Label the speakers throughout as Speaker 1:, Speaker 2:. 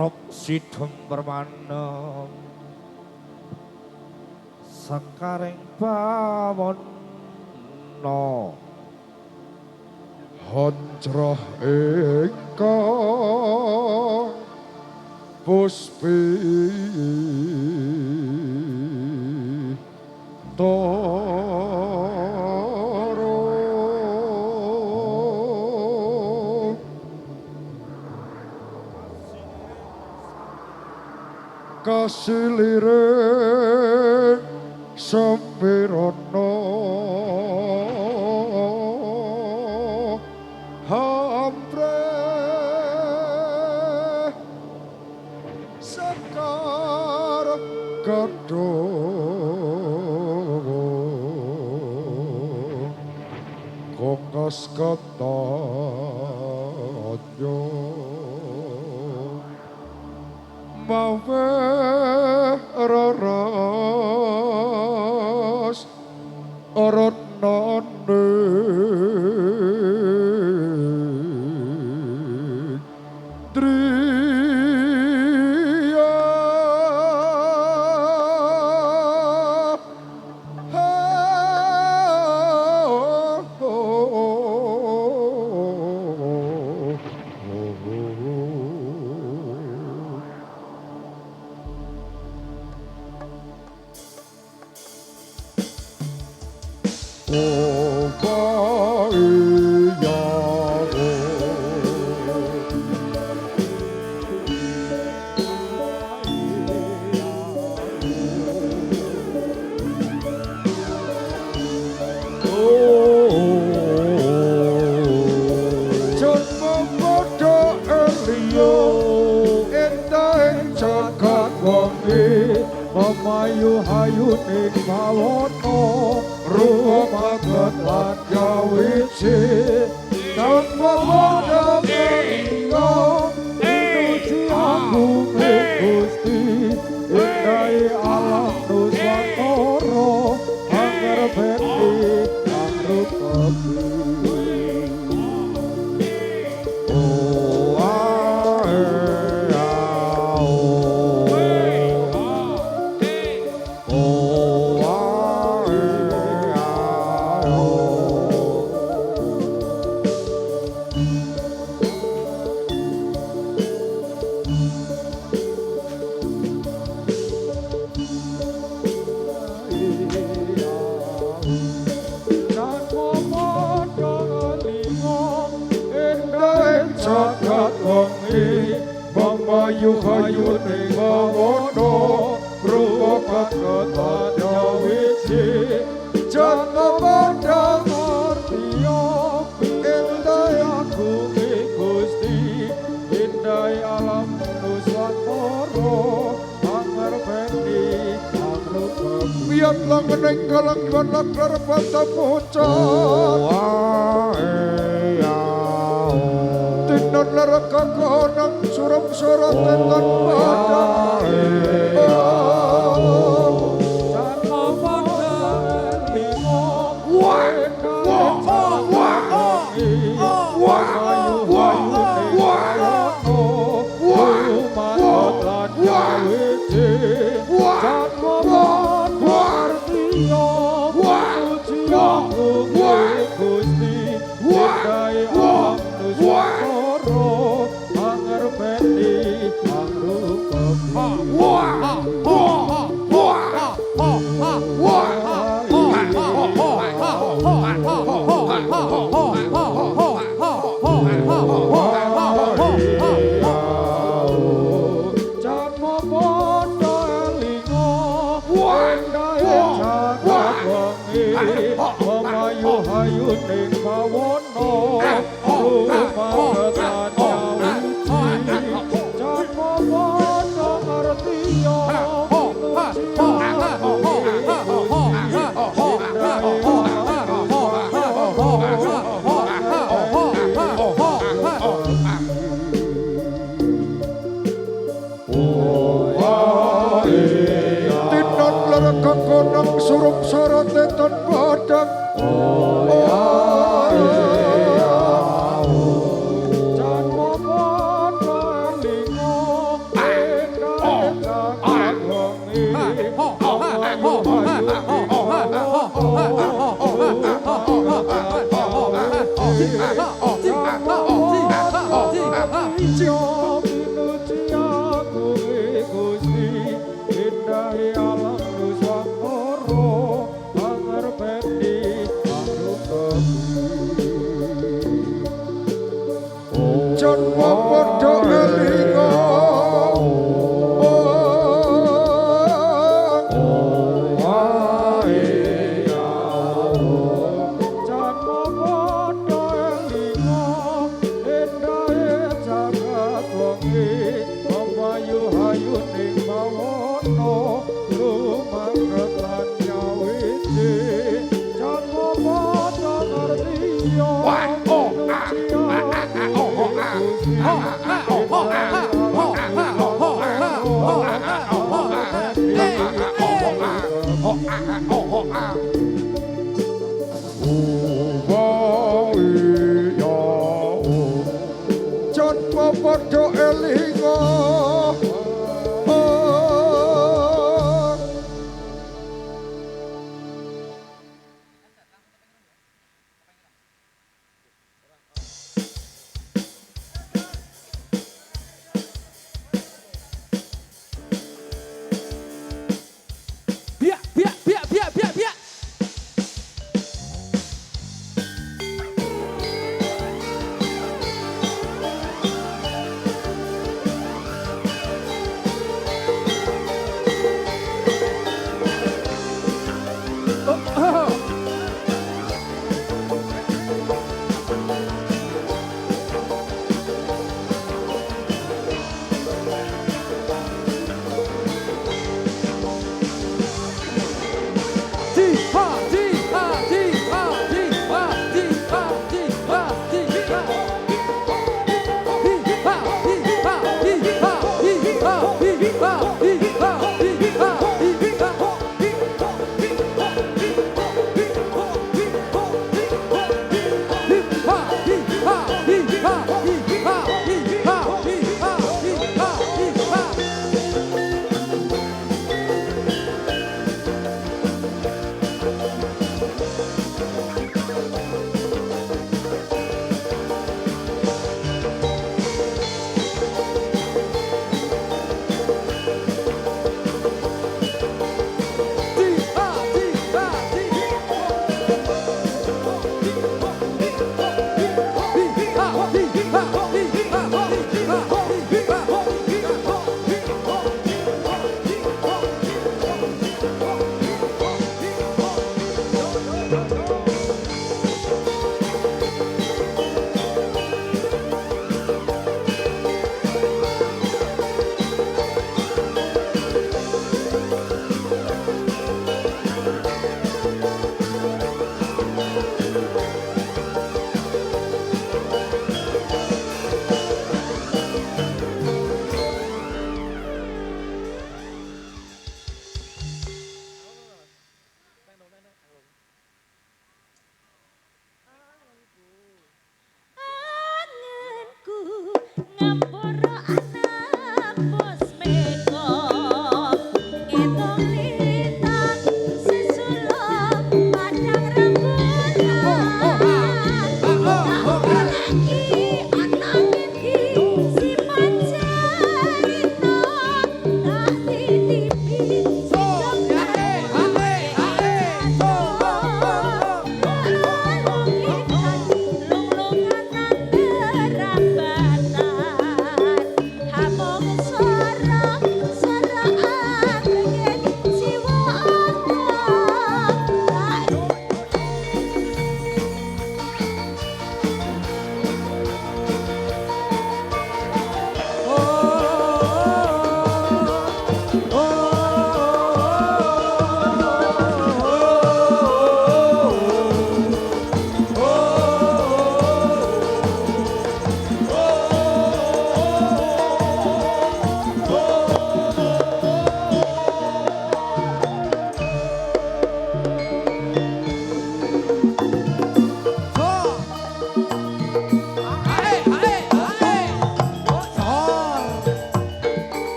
Speaker 1: rok sidhem permanem sekaring pawana hancrah ingkang puspi kasilire sempirana hampre sekar kadung kongkas katanyo mawe raras oronane driya Mamayu hayu ning pawana rupa ketat gawici tanpa modal meninggo menuju aku Gusti indai alam nuswantara pangerbeti angrup Mamayu hayu ning pawana rupa ketat gawici jangan padang artiya indai aku Gusti indai alam nuswantara pangerbeti angrup biatlah menenggalang jualan kerbata pocan tinan neraka konang suram surat tetan padang sama padang limo Mamayu hayu ning pawana rupa ketat gawici jangan padang artiya tinan neraka konang surup sorot tetan padang ah. Iya Janpa padha elinga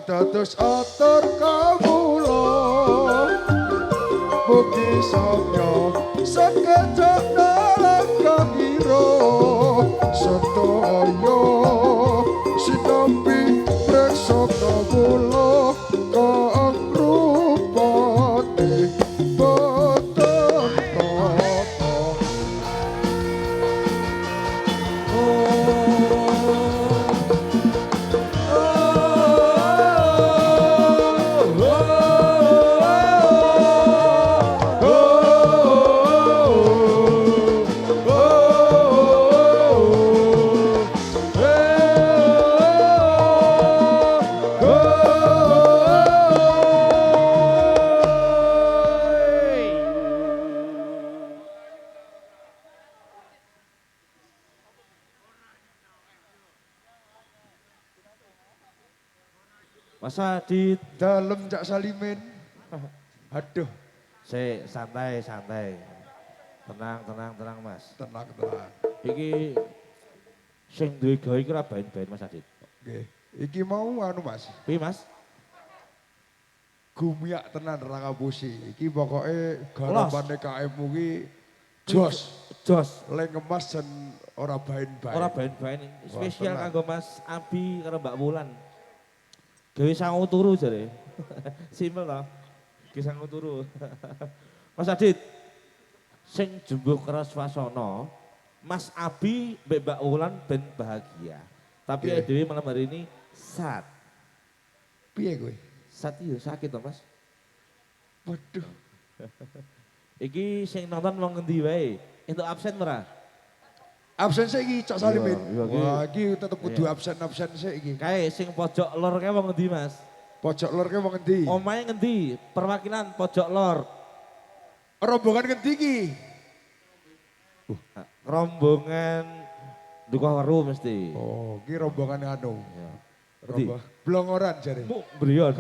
Speaker 1: dados atur kawula mugi samya sakejap nalakira sedaya sinambi preksa kawula kang rupane boten tata.
Speaker 2: Mas Adit,
Speaker 1: Dalem Cak Salimin. Aduh,
Speaker 2: santai. Tenang Mas.
Speaker 1: tenang.
Speaker 2: Iki sing duwe gawe iki ora bain-bain Mas Adit.
Speaker 1: Nggih. Iki mau anu Mas,
Speaker 2: Piye Mas?
Speaker 1: gumiak tenan ra ngapusi. Iki pokoke garapane KM iki jos. Leng ngemas dan ora bain-bain.
Speaker 2: Ora bain-bain. Spesial
Speaker 1: tenang.
Speaker 2: kanggo Mas Abi karo Mbak Wulan. Gawe sangu turu jare. Simpel to. Gawe sangu turu. Mas Adit, sing jumbuh keras swasana, Mas Abi mbek Mbak Wulan ben bahagia. Tapi
Speaker 1: Oke.
Speaker 2: dhewe malam hari ini sad.
Speaker 1: Piye kowe?
Speaker 2: Sad iya sakit to Mas.
Speaker 1: Waduh,
Speaker 2: Iki sing nonton wong ngendi wae? Entuk absen ora?
Speaker 1: absen sik iki Cak Salimin.
Speaker 2: Iya, iki.
Speaker 1: Wah, iki tetep kudu
Speaker 2: Iya.
Speaker 1: absen sik iki.
Speaker 2: Kae sing pojok lor kae wong ngendi Mas?
Speaker 1: Pojok lor ke wong endi?
Speaker 2: Omahe ngendi? Perwakilan pojok lor.
Speaker 1: Rombongan ngendi iki?
Speaker 2: Rombongan Dukuh Weru mesti.
Speaker 1: Oh, iki rombongan anu.
Speaker 2: Ya.
Speaker 1: Rombongan Blongoran jare.
Speaker 2: Mu Brion.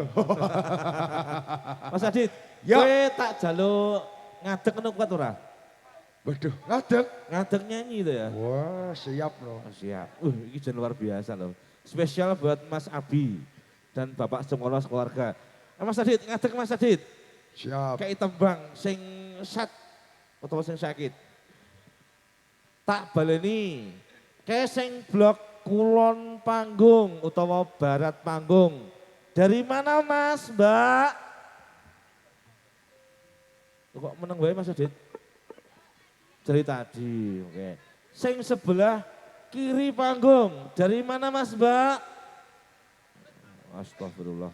Speaker 2: Mas Adit,
Speaker 1: Ya.
Speaker 2: kowe tak jaluk ngadeg ngono kuat ora?
Speaker 1: Waduh, ngadeg.
Speaker 2: Ngadeg nyanyi itu ya.
Speaker 1: Wah, siap loh.
Speaker 2: Oh, siap. Ini jen luar biasa loh. Spesial buat Mas Abi dan Bapak semua keluarga. Mas Adit, ngadeg Mas Adit.
Speaker 1: Siap.
Speaker 2: Kayak tembang sing sat atau sing sakit. Tak baleni. Kayak sing blok kulon panggung utawa barat panggung. Dari mana Mas, Mbak? Kok meneng wae Mas Adit? Dari tadi, oke. Sing sebelah kiri panggung. Dari mana Mas, Mbak? Astagfirullah.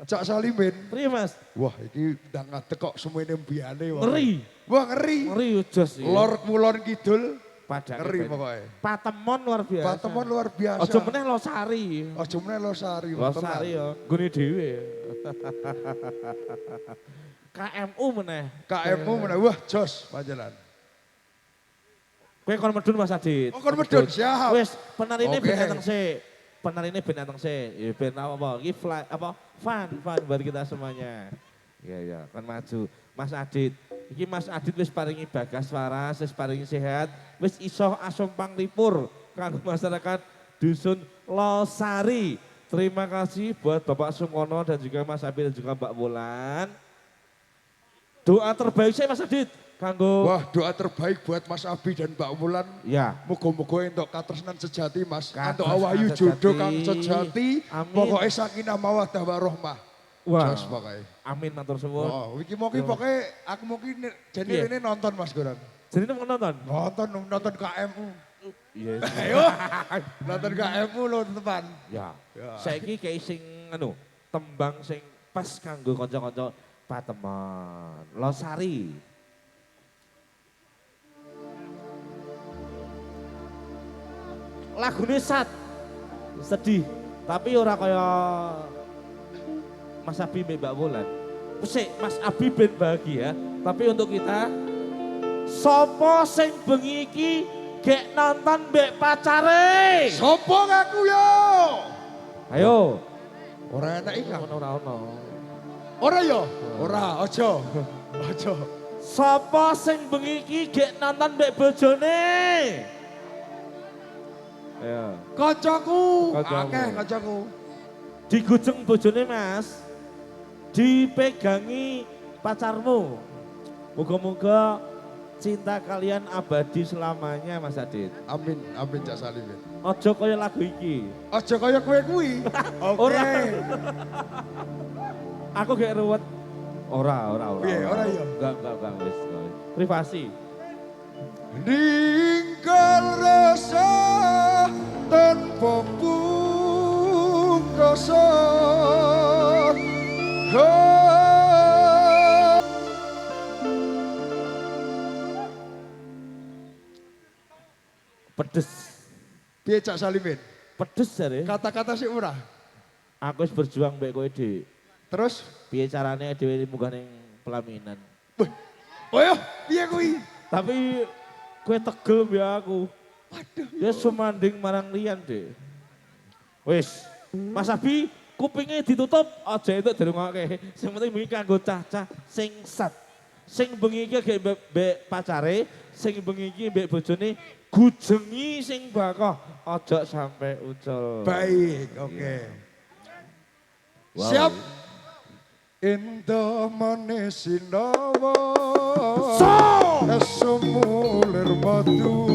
Speaker 1: Cak Salimin.
Speaker 2: Priye Mas?
Speaker 1: Wah, iki ndang ngadeg kok semuanya mbiyane. Wah.
Speaker 2: Ngeri.
Speaker 1: Wah, ngeri.
Speaker 2: Ngeri jos iki.
Speaker 1: Lor kulon kidul.
Speaker 2: Padahal
Speaker 1: Ngeri pokoknya.
Speaker 2: Patemon luar biasa.
Speaker 1: Patemon luar biasa.
Speaker 2: Ojo meneh Losari.
Speaker 1: Ojo meneh Losari.
Speaker 2: Losari ya, gune dhewe. KMU meneh.
Speaker 1: KMU meneh. Wah, jos panjenengan.
Speaker 2: Kowe kon medun Mas Adit.
Speaker 1: Oh, kon medun, siap.
Speaker 2: Wis, penarine
Speaker 1: Oke.
Speaker 2: ben dateng sik. Penarine ben dateng sik. Ya ben apa? Iki fun buat kita semuanya. Iya, kan maju. Mas Adit, iki Mas Adit wis paringi bagas waras, wis paringi sehat, wis iso asumpang lipur kanggo masyarakat dusun Losari. Terima kasih buat Bapak Sumono dan juga Mas Abi dan juga Mbak Wulan. Doa terbaik saya Mas Adit kanggo.
Speaker 1: Wah, doa terbaik buat Mas Abi dan Mbak Wulan.
Speaker 2: Ya.
Speaker 1: Muga-muga entuk katresnan sejati Mas.
Speaker 2: Katresnan
Speaker 1: Entuk awayu jodoh
Speaker 2: sejati.
Speaker 1: kang sejati.
Speaker 2: Amin.
Speaker 1: Pokoknya sakinah mawaddah warahmah.
Speaker 2: Wah.
Speaker 1: Jos pokoknya.
Speaker 2: Amin matur suwun.
Speaker 1: Oh, iki mau ki pokoknya aku mau ki jadi
Speaker 2: Iya.
Speaker 1: ini nonton Mas Goran.
Speaker 2: Jadi mau nonton?
Speaker 1: Nonton KMU.
Speaker 2: Iya.
Speaker 1: Ayo. Nonton KMU lo teman.
Speaker 2: Ya.
Speaker 1: Ya.
Speaker 2: Saiki kayak sing anu, tembang sing pas kanggo kanca-kanca Patemon, Losari. Lagune sedih, tapi ora kaya Mas Abi mbek Mbak Wulan. Sik, Mas Abi ben bahagia, tapi untuk kita sopo sing bengi iki gek nonton mbek pacare?
Speaker 1: Sopo ngaku yo?
Speaker 2: Ayo.
Speaker 1: Ora enak iki.
Speaker 2: Ora ono.
Speaker 1: Ora yo? Ora, ojo. Ojo.
Speaker 2: Sopo sing bengi iki gek nonton mbek bojone? Ayo.
Speaker 1: Kancaku,
Speaker 2: Kancamu.
Speaker 1: akeh kancaku.
Speaker 2: digujeng bojone Mas, dipegangi pacarmu. Moga-moga cinta kalian abadi selamanya Mas Adit.
Speaker 1: Amin, amin Cak Salimin.
Speaker 2: Ojo kaya lagu iki.
Speaker 1: Aja kaya kowe kuwi.
Speaker 2: Ora.
Speaker 1: Oke.
Speaker 2: Aku gak ruwet. Ora.
Speaker 1: Piye, ora ya?
Speaker 2: Enggak wis. Privasi.
Speaker 1: Ninggal rasa tanpa pungkasa.
Speaker 2: Pedes.
Speaker 1: Piye Cak Salimin?
Speaker 2: Pedes jare.
Speaker 1: Kata-kata sih ora.
Speaker 2: Aku wis berjuang mbek kowe, Dik.
Speaker 1: Terus?
Speaker 2: Piye carane dhewe munggah ning pelaminan.
Speaker 1: Oh ya, piye kuwi?
Speaker 2: Tapi kowe tegel mbek aku.
Speaker 1: Waduh.
Speaker 2: Ya sumanding marang liyan, Dik. Wis, Mas Abi kupingnya ditutup aja itu dirungokke. Sing penting bengi kanggo cah-cah sing sat. Sing bengi iki gek mbek pacare, sing bengi iki mbek bojone gujengi sing bakoh aja sampai ucul.
Speaker 1: Baik, oke.
Speaker 2: Wow.
Speaker 1: Siap. Indah manis sinawa. Esumulir madu.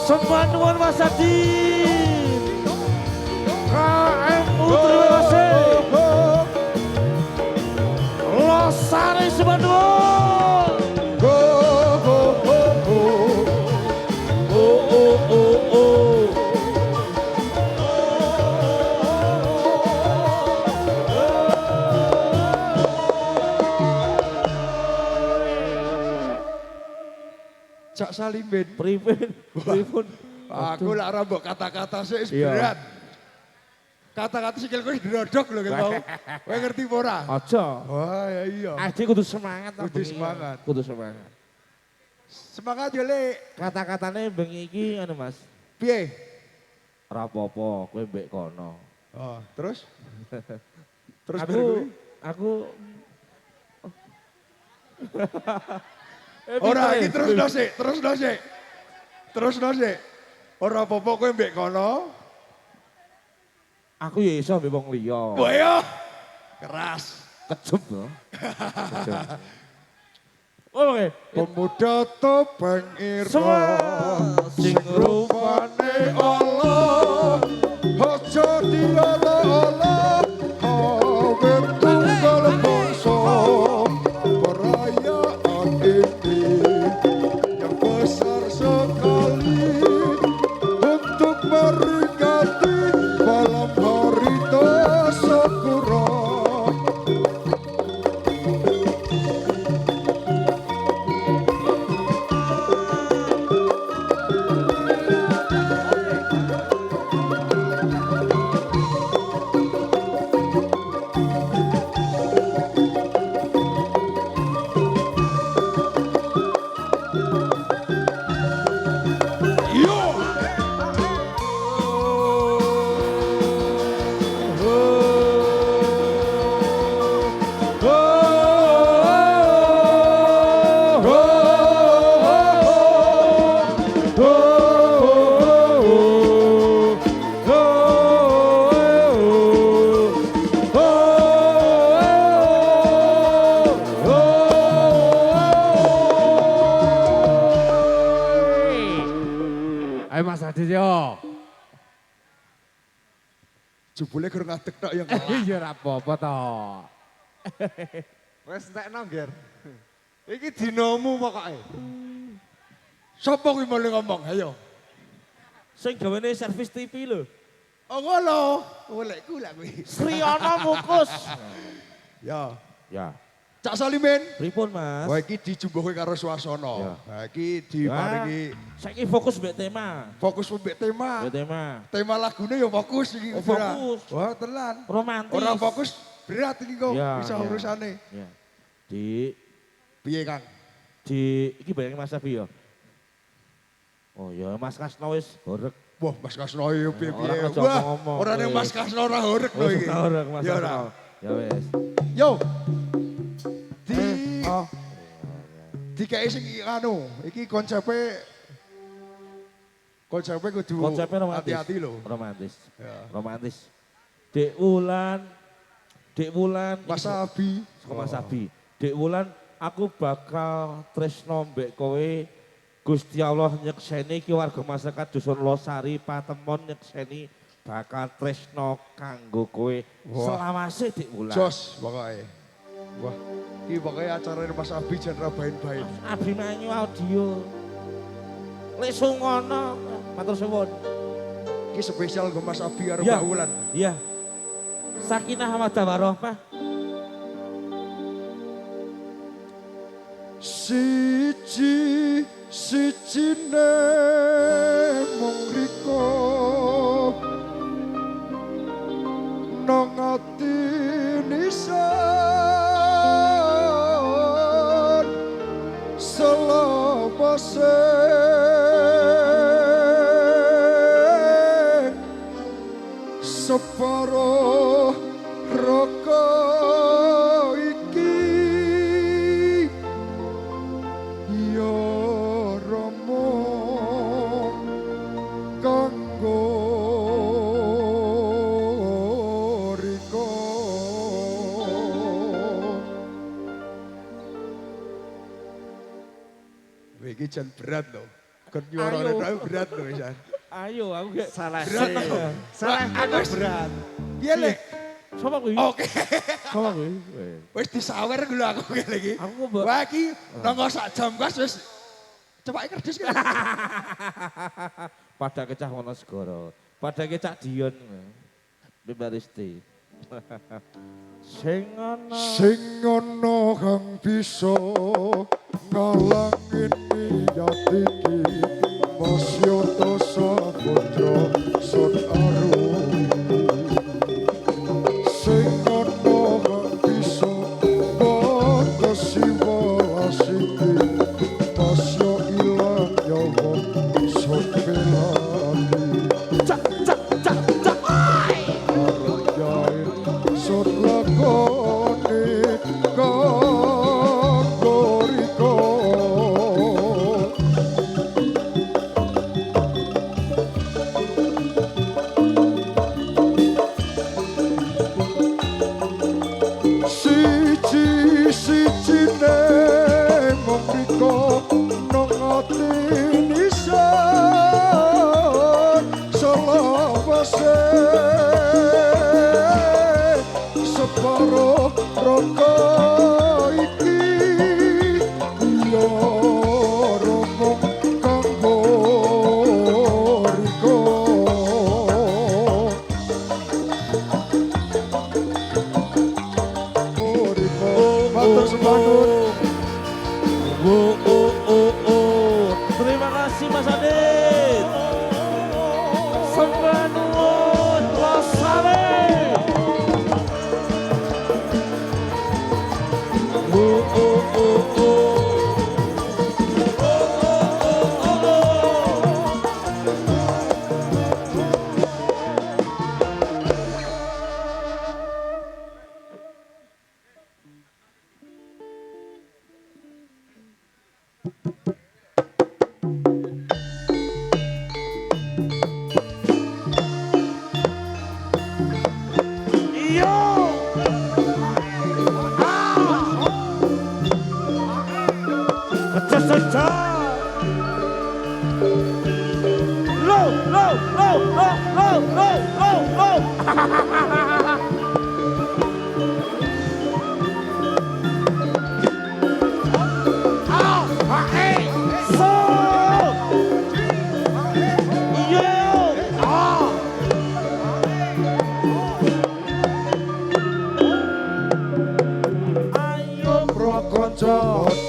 Speaker 2: Sembah nuwun Mas Adit. KMU terima kasih. Losari sembah nuwun.
Speaker 1: Cak Salimin.
Speaker 2: Pripun.
Speaker 1: Aku lak ora mbok kata-kata sik
Speaker 2: Iya.
Speaker 1: berat. Kata-kata sikil kowe drodok lho kowe mau. Kowe ngerti apa ora?
Speaker 2: Aja.
Speaker 1: Wah, ya iya.
Speaker 2: Adik kudu semangat.
Speaker 1: Kudu
Speaker 2: bengi.
Speaker 1: semangat.
Speaker 2: Kudu semangat.
Speaker 1: Semangat yo, Lek.
Speaker 2: Kata-katane bengi iki anu Mas.
Speaker 1: Piye?
Speaker 2: Ora apa-apa, kowe mbek kono.
Speaker 1: Oh, terus? Terus
Speaker 2: aku
Speaker 1: baru
Speaker 2: aku
Speaker 1: ora iki terus sik. Terus sik. Ora apa-apa kowe mbek kono.
Speaker 2: Aku ya iso mbek wong liya.
Speaker 1: Wah ya. Keras.
Speaker 2: Kejem lho. Kejem. Oke.
Speaker 1: Pemuda topeng irko
Speaker 2: Sing
Speaker 1: rupane Allah. Ojo diolo-olo. Awe tunggal bangsa. Perayaan ini yang besar sekali untuk meringati malam hari Tasakura.
Speaker 3: Ayo Mas Adit yo.
Speaker 1: Jebule gur ngadeg tok yang
Speaker 3: Iya ora apa-apa to.
Speaker 4: Wes entekno, Ger. Iki dinomu pokoke.
Speaker 1: Sopo kuwi mulai ngomong? Ayo.
Speaker 2: Sing gawene servis TV lho.
Speaker 1: Oh ngono. Golekku lah kuwi.
Speaker 2: Sriono Mukus.
Speaker 1: Ya.
Speaker 2: Ya.
Speaker 1: Cak Salimin.
Speaker 2: Pripun, Mas?
Speaker 1: Wah iki dijumbuhi karo swasana.
Speaker 2: Ya.
Speaker 1: Nah iki diparingi
Speaker 2: Saiki fokus mbek tema.
Speaker 1: fokus mbek tema.
Speaker 2: Mbek tema.
Speaker 1: Tema lagune ya fokus iki.
Speaker 2: Oh,
Speaker 1: Bra.
Speaker 2: fokus.
Speaker 1: Wah tenan.
Speaker 2: Romantis.
Speaker 1: Orang fokus berat iki kok
Speaker 2: Ya,
Speaker 1: bisa
Speaker 2: ya.
Speaker 1: urusane.
Speaker 2: Ya. Di
Speaker 1: Piye Kang?
Speaker 2: iki bayangin Mas Abi ya. Oh ya Mas Kasno wis horeg.
Speaker 1: Wah Mas Kasno yo piye-piye.
Speaker 2: Orang aja
Speaker 1: Wah
Speaker 2: ngomong,
Speaker 1: ora ning
Speaker 2: wis.
Speaker 1: Mas Kasno ora horeg lho
Speaker 2: Wis
Speaker 1: iki.
Speaker 2: horeg Mas
Speaker 1: Ya
Speaker 2: Kasno.
Speaker 1: ora.
Speaker 2: Ya wis.
Speaker 1: Yo. Dikai sing anu, iki konsepe kudu
Speaker 2: Konsepnya romantis.
Speaker 1: hati-hati lho.
Speaker 2: Romantis.
Speaker 1: Ya.
Speaker 2: Romantis. Dek Wulan.
Speaker 1: Mas Abi.
Speaker 2: Saka Mas Abi. Dek Wulan, aku bakal tresno mbek kowe. Gusti Allah nyekseni iki warga masyarakat Dusun Losari Patemon nyekseni bakal tresno kanggo kowe.
Speaker 1: Wah.
Speaker 2: Selawase Dek Wulan.
Speaker 1: Jos pokoke. Wah, iki pokoke acara Mas Abi jan ra bain-bain.
Speaker 2: Abi Manyu audio. Lek sungono matur suwun.
Speaker 1: Iki spesial go Mas Abi karo
Speaker 2: Ya.
Speaker 1: Mbak Wulan.
Speaker 2: Iya. Sakinah mawaddah warahmah.
Speaker 1: Sijine mung riko nang ati nisan selawase separo roko iki ya Rama kanggo riko. Iki jan berat lho. Kon nyuarane
Speaker 2: Ayo.
Speaker 1: tok berat lho Isan.
Speaker 2: Ayo aku gak
Speaker 4: Salah
Speaker 1: Berat
Speaker 4: sih.
Speaker 1: lho.
Speaker 4: Salah
Speaker 1: Aku
Speaker 4: aku berat.
Speaker 1: Piye lek?
Speaker 2: Sapa kuwi?
Speaker 1: Oke.
Speaker 2: Sapa kuwi?
Speaker 1: Wis disawer lho aku kene iki.
Speaker 2: Aku mbok
Speaker 1: Wah iki nanggo sak jam kas wis cepake kerdus kan.
Speaker 2: pada kecah Wonosegoro, pada kecah Dion. Bebaristi. Sing ana
Speaker 1: Sing ana kang bisa ngalangin niat iki Masya Saputra Sun Arum. Sing ana kang bisa batasi welas iki Masya ilang nyawa Sun Pelati.
Speaker 2: cak cak cak cak.
Speaker 1: Arjai Sun lakoni kanggo riko. separo roko iki yo romong kanggo riko matur sembahun.
Speaker 2: Terima kasih Mas Adit. Sembah nuwun Losare.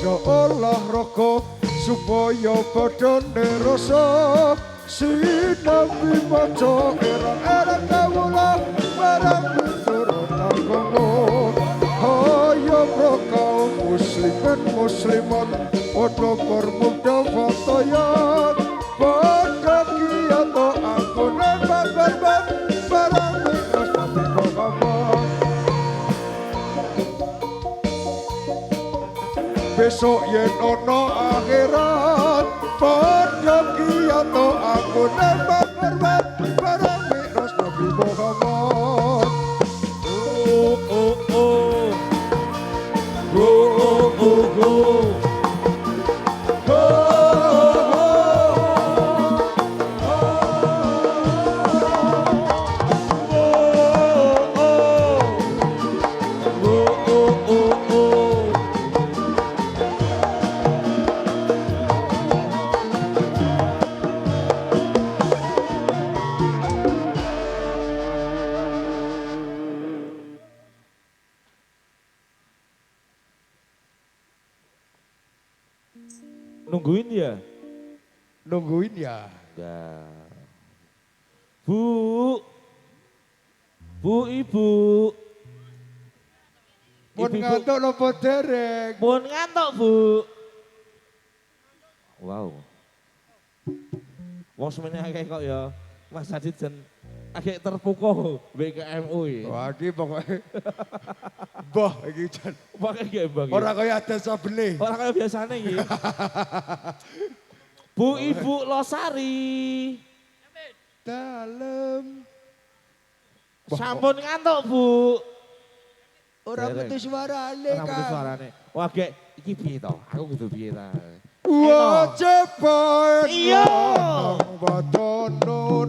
Speaker 1: Olahraga supaya badane rasa sinambi maca erang-erang kawula barang miturut agama ayo kaum muslimin muslimat padha bermuda fatayat padha kiyato ampune barbar barang miturut agama besok yen ono akhirat padha kiyato aku nembak hormat barang miras Nabi Muhammad
Speaker 2: Nungguin ya?
Speaker 1: nungguin ya.
Speaker 2: Ya. Bu. Bu Ibu.
Speaker 1: Pun ngantuk napa dereng?
Speaker 2: Pun ngantuk, Bu. Wow. Wong semene akeh kok ya. Mas Adit jan agak terpukul BKMU iki.
Speaker 1: Wah iki pokoke mbah iki jan.
Speaker 2: Pokoke gak Bang.
Speaker 1: Ora kaya ada sabene.
Speaker 2: Ora kaya biasane iki. Bu Ibu Losari.
Speaker 1: Dalem.
Speaker 2: Sampun ngantuk, Bu.
Speaker 1: Ora metu suarane
Speaker 2: Ora metu
Speaker 1: kan.
Speaker 2: suarane. Wah, gek iki piye to? Aku kudu piye ta?
Speaker 1: Wajib bae
Speaker 2: Iya.
Speaker 1: nang batono